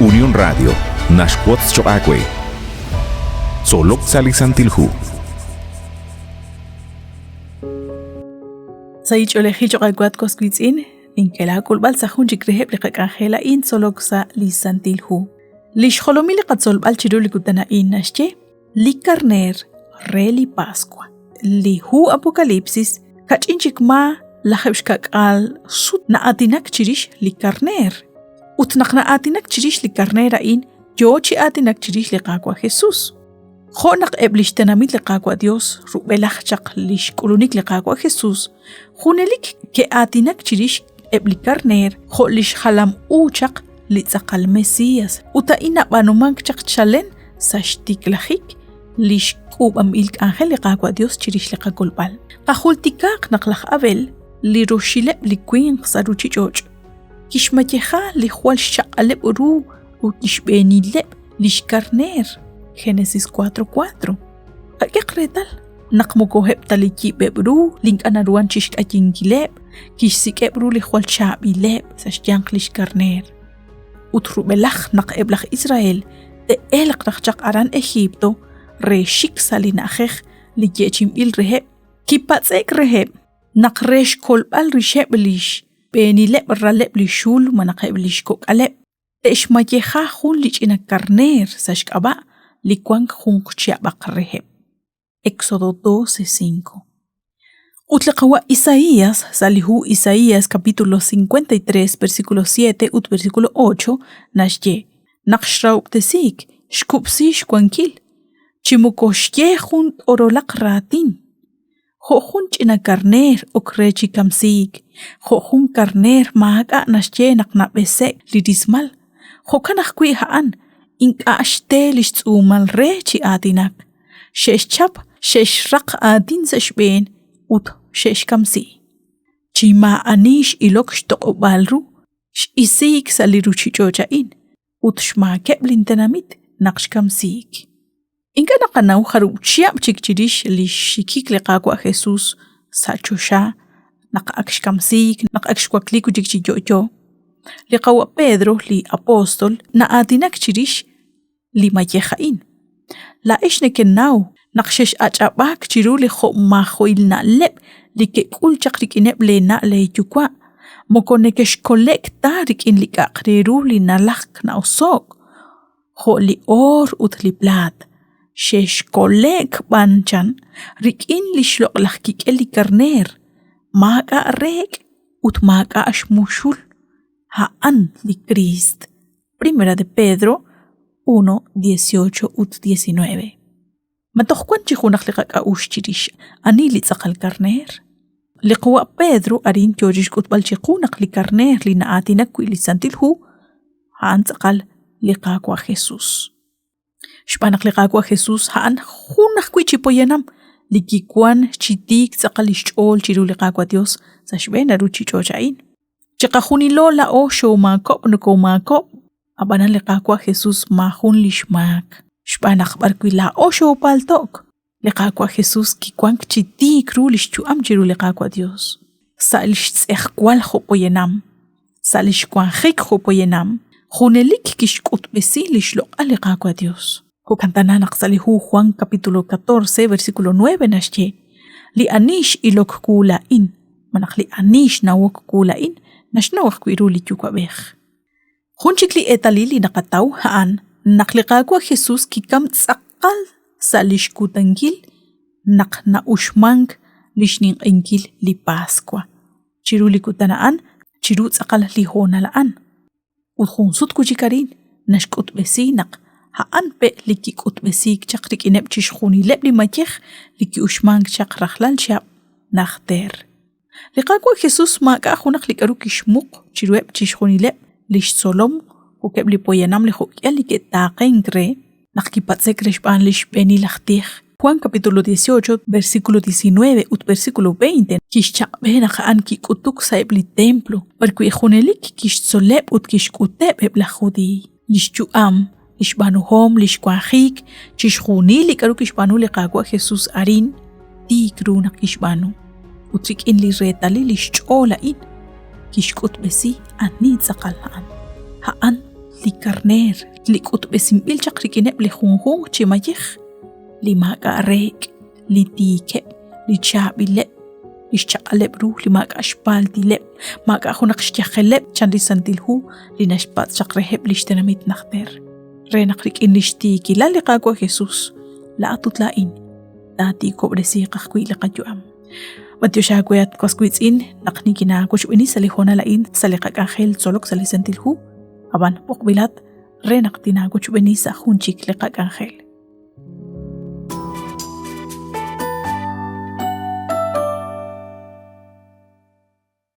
Unión Radio, Nashquots Choacue. Solok Salisantilhu. Sayich oleji choqakwat koskwitzin, linkela kulbal sahun jikreheb liqaqanjela in solok sa lisantilhu. Lixholomili qatzolbal chiruli kutana in nashche, likarner, reli Pascua. Lihu Apocalipsis, kachinchik ma lahebshkakal sut na atinak chirish likarner. Utnak na atinak chirish likarnera in, yo chi atinak chirish liqaqwa Jesus. Khonak eblishtenamit liqaqwa Dios, rubelachchaq lishkulunik liqaqwa Jesus. Khunelik ke atinak chirish eblikarner, kho lish halam uchaq litzaqal Mesías. Uta ina banumank chaq chalen, sashtik lajik, lish kubam ilk ángel liqaqwa Dios chirish liqakulbal. Qahultikaq naqlaj abel, li roshileb likwin qsaruchi choch. Kishmayeja li jual shaqaleb uru utishbenileb lishkarner. Génesis 4:4. Akaqretal naqmukoheb taliki bebru link anaruan chishk ayinkileb kishsikebru li jual shabileb sashyanq lishkarner. Utrubelaj naqeblaj Israel de elqraqchaq aran Egipto reshik salinajej li yechim il reheb kipatzek reheb naqresh kolbal risheb lish benileb raleb lishul manaqeb lishkok aleb teshmayeja jun lichina karner sashkaba likuank junqchiabaq reheb. Éxodo 12:5. Utleqawa Isaías, salihu Isaías capítulo 53 versículo 7 ut versículo 8 nashye naqshraubtesik shkupsish kwankil chimukoshye junt orolaq ratin Jojun china karner okrechi kamsik. Jojun karner maaga nashye naqnabesek lirismal. Jokanakwi haan inkashte lishtumal rechi adinak. Sheshchap sheshraq adin sashben ut sheshkamsi. Chima anish ilok shtoqbalru isik saliruchi chochain ut shmakeb lintenamit naqshkamsik. Inka naqanaw haruchiab chikchirish li shikik liqaqwa Jesus sachosha naqakshkamsik naqakshkwakliku chikchiyoyo liqawa Pedro li apostol na adinak chirish li mayejain la ishnekenaw naqshesh achapak chiru li kho mahoil na leb li ke kulchaq rikineb le na le yukwa mokonekesh kolekta rikin li kaqreru li nalaq na osok kho li or ut li plat shesh kolek banchan rikin lishloq lahkik eli karner maga rek ut maga ashmushul haan li Christ. Primera de Pedro 1:18 ut 19. Matohkwan chihunak liqaq ushchirish ani li tzaqal karner. Liqwa Pedro arin chojish kutbal chihunak li karner li naatinak kwi li santilhu haan tzaqal liqaqwa Jesus. Shpanak liqaqwa Jesus haan hunak kwi chipoyanam likikuan chitik tzaqalish chol chiru liqaqwa Dios sashbena ruchi chochain. Chikahuni lola o show makop nuko makop abanan liqaqwa Jesus mahun lishmak. Shpanak barkwi la o show paltok. Liqaqwa Jesus kikuan chitik ru lishchuam chiru liqaqwa Dios. Salish tzehkwal hopoyanam. Salish kwan hik hopoyanam. Hunelik kishkut besi lishloq liqaqwa Dios. Hukantana naqsalihu Juan capítulo 14 versículo 9 nashye li anish ilok kula in manak li anish nawok kula in nashnawak kwiru li yukwabeh Hunchikli etalili naqataw haan naqliqaqwa Jesus kikam tsaqal salish kutangil naqna ushmank lishning inkil li Pascua chiru li kutanaan chiru tsaqal li honalaan udhunsut kuchikarin nashkut besi naq haan pe liki kutbesik chakrik ineb chishkhuni leb li makeh liki ushmank chakraqlal shab nakhter. Liqaqwa Jesus maqa khunak likaru kishmuq chirueb chishkhuni leb lish solom ukeb li poyanam li khukya liki taqenkre naqkipatsek reshban lish beni lahtih. Juan capítulo 18 versículo 19 ut versículo 20 kishchaqbena haan ki kutuk saib li templo barkwi khunelik kishsoleb ut kishkuteb ebla khudi lishchuam Ishbanu hom lishkwajik chishkhuni likaru kishbanu liqaqwa Jesus arin tikru nak kishbanu utrik in li retali lishchola in kishkut besi ani tzaqal haan li carner li kut besim bil chakrikinep li hunghung chimayich li maga rek li tike li chabilep li chakalep ru li maga ashpal dilep maga hunak shtiakhelep chandi santilhu li nashpat chakrehep li shtenamit nakhter renakrik in li shtiki la li qagwa Jesus la atutlain dati kobresi qahkwi li qajuam Matyo shagwet koskwitsin nakni kina kushwini salihona lain saliqak angel solok salisantilhu aban pokbilat renak tina kushwini sa hunchik liqak angel